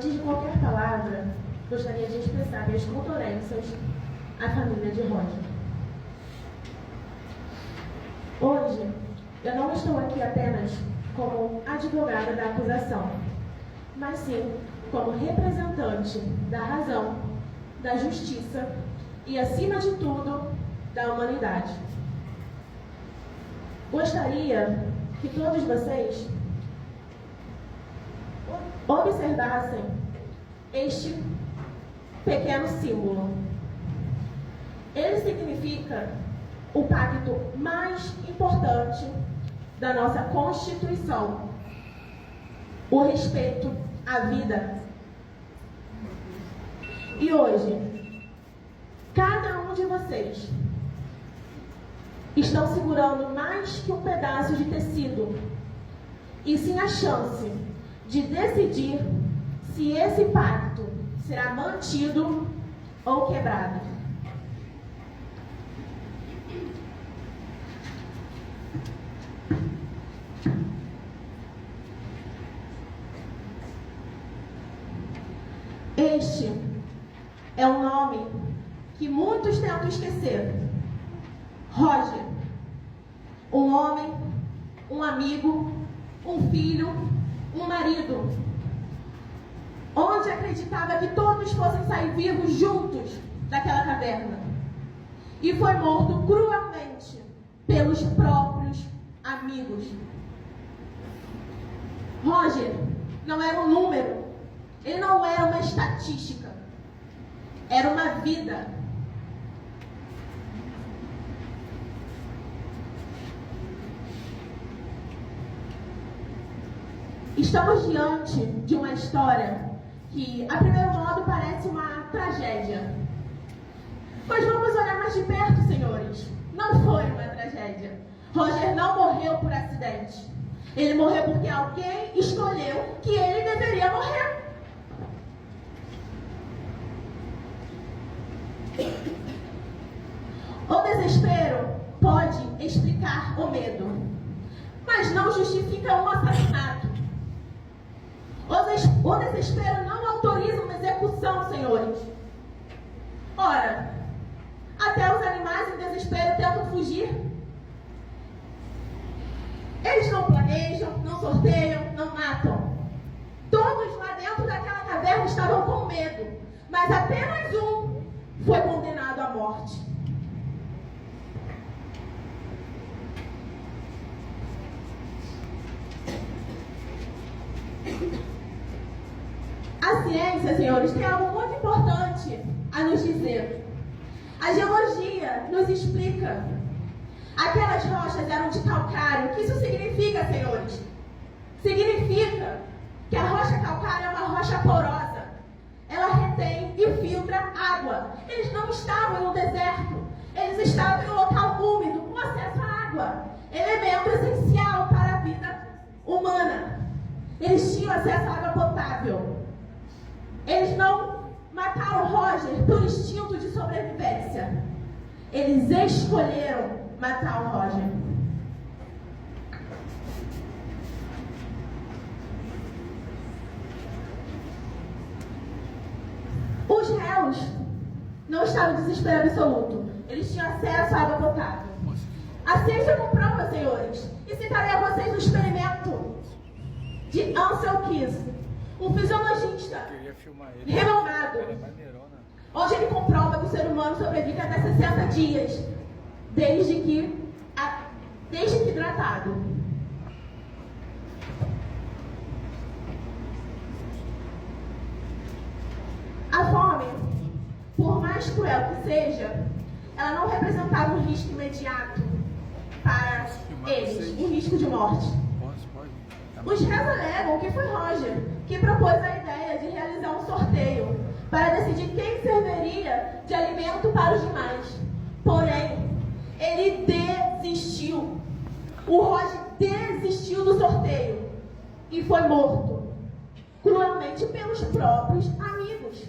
Antes de qualquer palavra, gostaria de expressar minhas condolências à família de Roger. Hoje, eu não estou aqui apenas como advogada da acusação, mas sim como representante da razão, da justiça e, acima de tudo, da humanidade. Gostaria que todos vocês observassem este pequeno símbolo. Ele significa o pacto mais importante da nossa Constituição: o respeito à vida. E hoje, cada um de vocês estão segurando mais que um pedaço de tecido, e sim a chance de decidir se esse pacto será mantido ou quebrado. Este é um nome que muitos tentam esquecer. Roger, um homem, um amigo, um filho, um marido, onde acreditava que todos fossem sair vivos juntos daquela caverna, e foi morto cruelmente pelos próprios amigos. Roger não era um número, ele não era uma estatística, era uma vida. Estamos diante de uma história que, a primeiro modo, parece uma tragédia. Mas vamos olhar mais de perto, senhores. Não foi uma tragédia. Roger não morreu por acidente. Ele morreu porque alguém escolheu que ele deveria morrer. O desespero pode explicar o medo, mas não justifica um assassinato. O desespero não autoriza uma execução, senhores. Ora, até os animais em desespero tentam fugir. Eles não planejam, não sorteiam, não matam. Todos lá dentro daquela caverna estavam com medo, mas apenas um foi condenado à morte. A ciência, senhores, tem algo muito importante a nos dizer. A geologia nos explica. Aquelas rochas eram de calcário. O que isso significa, senhores? Significa que a rocha calcária é uma rocha porosa. Ela retém e filtra água. Eles não estavam em um deserto. Eles estavam em um local úmido, com acesso à água. Elemento essencial para a vida humana. Eles tinham acesso à água potável. Eles não mataram Roger por instinto de sobrevivência. Eles escolheram matar o Roger. Os réus não estavam em desespero absoluto. Eles tinham acesso à água potável. A ciência comprova, senhores. E citarei a vocês o experimento de Ansel Keys, um fisiologista renomado, onde ele comprova que o ser humano sobrevive até 60 dias, desde que hidratado. A fome, por mais cruel que seja, ela não representava um risco imediato para eles, um risco de morte. Os réus alegam que foi Roger que propôs a ideia de realizar um sorteio para decidir quem serviria de alimento para os demais. Porém, ele desistiu. O Roger desistiu do sorteio e foi morto cruelmente pelos próprios amigos.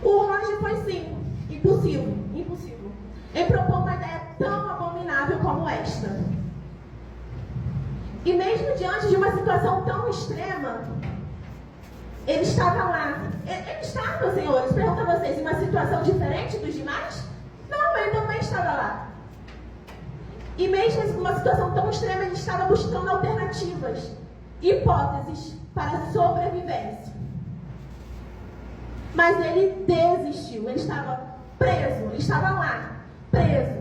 O Roger foi sim impossível em propor uma ideia tão abominável como esta. E mesmo diante de uma situação tão extrema, ele estava lá. Ele estava, senhores, pergunto a vocês, em uma situação diferente dos demais? Não, ele também estava lá. E mesmo em uma situação tão extrema, ele estava buscando alternativas, hipóteses para a sobrevivência. Mas ele desistiu, ele estava preso, ele estava lá, preso,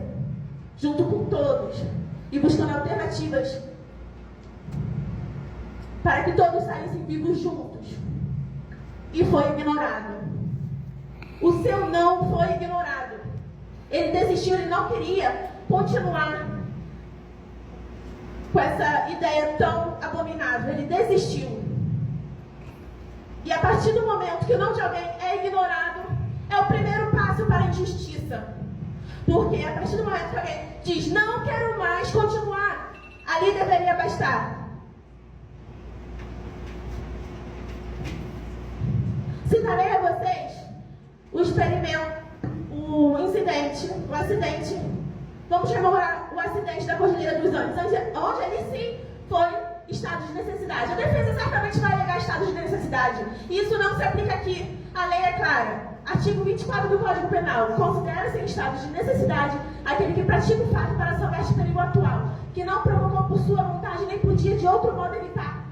junto com todos, e buscando alternativas para que todos saíssem vivos juntos. E foi ignorado. O seu não foi ignorado. Ele desistiu, ele não queria continuar com essa ideia tão abominável. Ele desistiu. E a partir do momento que o não de alguém é ignorado, é o primeiro passo para a injustiça. Porque a partir do momento que alguém diz, não quero mais continuar, ali deveria bastar. Citarei a vocês o experimento, o acidente, vamos rememorar o acidente da Cordilheira dos Andes, onde ali sim foi estado de necessidade. A defesa certamente vai alegar estado de necessidade. Isso não se aplica aqui, a lei é clara. Artigo 24 do Código Penal. Considera-se em estado de necessidade aquele que pratica o fato para salvar-se do perigo atual, que não provocou por sua vontade nem podia de outro modo evitar.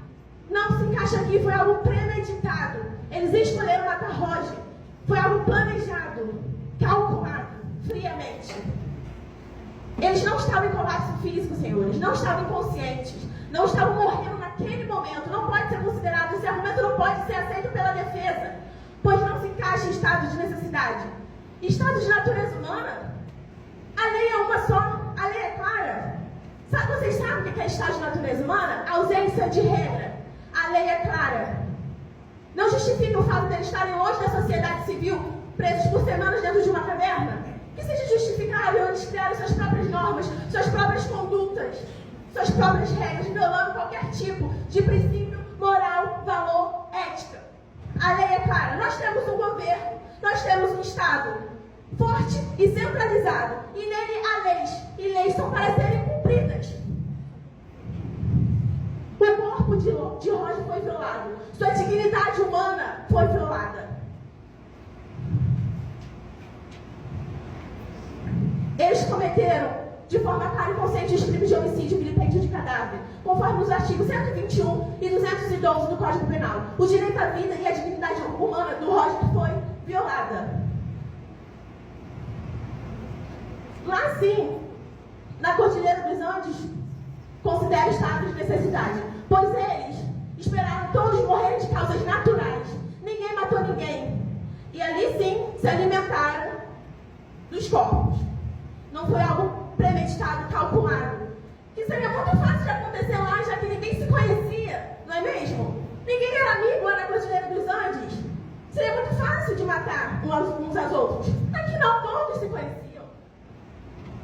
Não se encaixa aqui, foi algo premeditado. Eles escolheram matar Roger. Foi algo planejado, calculado, friamente. Eles não estavam em colapso físico, senhores. Não estavam inconscientes. Não estavam morrendo naquele momento. Não pode ser considerado. Esse argumento não pode ser aceito pela defesa, pois não se encaixa em estado de necessidade. Estado de natureza humana, a lei é uma só. A lei é clara. Vocês sabem o que é estado de natureza humana? Ausência de regra. A lei é clara. Não justifica o fato de eles estarem longe da sociedade civil, presos por semanas dentro de uma caverna. Que seja justificável eles criarem suas próprias normas, suas próprias condutas, suas próprias regras, violando qualquer tipo de princípio, moral, valor, ética. A lei é clara. Nós temos um governo, nós temos um Estado forte e centralizado. E nele há leis. E leis são para serem cumpridas. O corpo de Roger foi violado. Sua dignidade humana foi violada. Eles cometeram, de forma clara e consciente, os crimes de homicídio e vilipêndio de cadáver, conforme os artigos 121 e 212 do Código Penal. O direito à vida e à dignidade humana do Roger foi violada. Lá sim, na Cordilheira dos Andes, considera estado de necessidade, pois eles esperaram todos morrerem de causas naturais. Ninguém matou ninguém. E ali sim se alimentaram dos corpos. Não foi algo premeditado, calculado. Que seria muito fácil de acontecer lá, já que ninguém se conhecia, não é mesmo? Ninguém era amigo lá na Cordilheira dos Andes. Seria muito fácil de matar uns aos outros. Aqui não, todos se conheciam.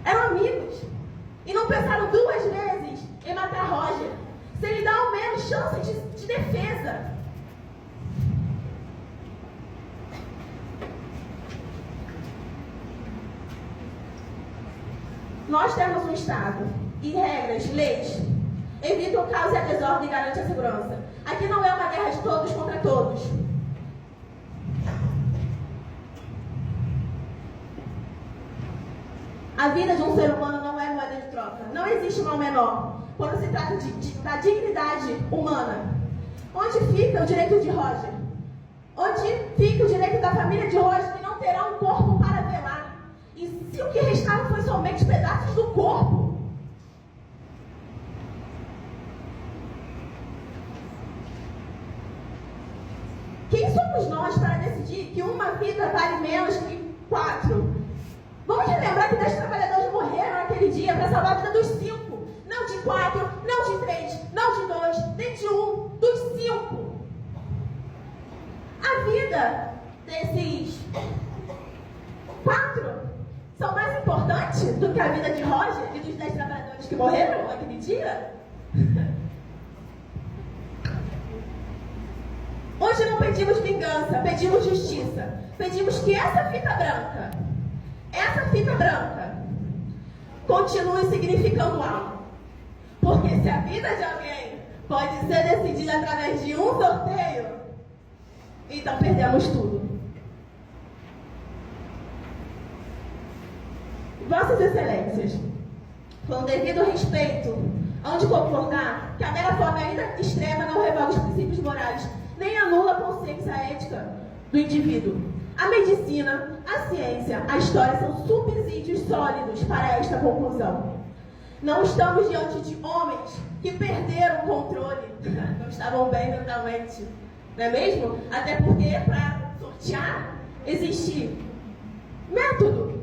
Eram amigos. E não pensaram duas vezes em matar Roger, se ele dá ao menos chance de defesa. Nós temos um Estado e regras, leis, evitam o caos e a desordem e garantem a segurança. Aqui não é uma guerra de todos contra todos. A vida de um ser humano não é moeda de troca. Não existe mal menor quando se trata da dignidade humana. Onde fica o direito de Roger? Onde fica o direito da família de Roger, que não terá um corpo para velar? E se o que restava foi somente pedaços do corpo? Quem somos nós para decidir que uma vida vale menos que 4? Vamos relembrar que 10 trabalhadores morreram naquele dia para salvar a vida dos 5. Não de 4, não de 3, não de 2, nem de 1, dos 5. A vida desses 4 são mais importantes do que a vida de Roger e dos 10 trabalhadores que morreram naquele dia? Hoje não pedimos vingança, pedimos justiça. Pedimos que essa fita branca continue significando algo. Porque se a vida de alguém pode ser decidida através de um sorteio, então perdemos tudo. Vossas Excelências, com o devido respeito, hão de concordar que a mera forma ainda extrema não revoga os princípios morais, nem anula a consciência ética do indivíduo. A medicina, a ciência, a história são subsídios sólidos para esta conclusão. Não estamos diante de homens que perderam o controle, não estavam bem mentalmente, não é mesmo? Até porque para sortear existe método,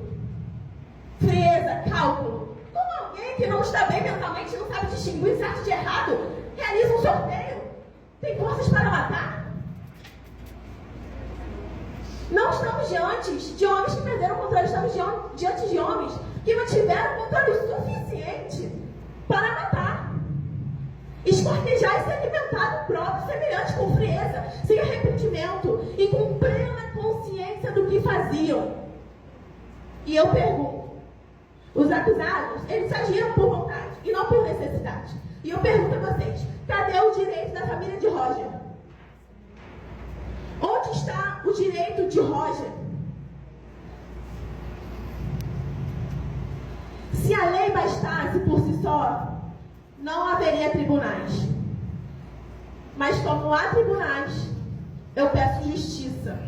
frieza, cálculo. Como alguém que não está bem mentalmente, não sabe distinguir certo de errado, realiza um sorteio? Tem forças para matar? Não estamos diante de homens que perderam o controle, estamos diante de homens que não tiveram controle suficiente para matar, esquartejar e se alimentar do próprio semelhante com frieza, sem arrependimento e com plena consciência do que faziam. E eu pergunto, os acusados, eles agiram por vontade e não por necessidade. E eu pergunto a vocês, cadê o direito da família de Roger? Onde está o direito de Roger? Se a lei bastasse por si só, não haveria tribunais. Mas como há tribunais, eu peço justiça.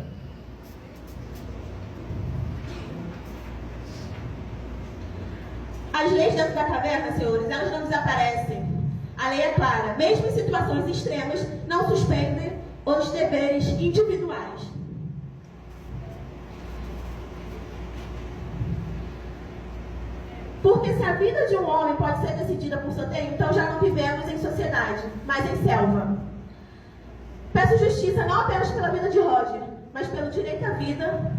As leis dentro da caverna, senhores, elas não desaparecem. A lei é clara. Mesmo em situações extremas, não suspendem os deveres individuais. Porque se a vida de um homem pode ser decidida por sorteio, então já não vivemos em sociedade, mas em selva. Peço justiça não apenas pela vida de Roger, mas pelo direito à vida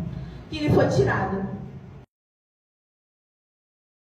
que lhe foi tirado.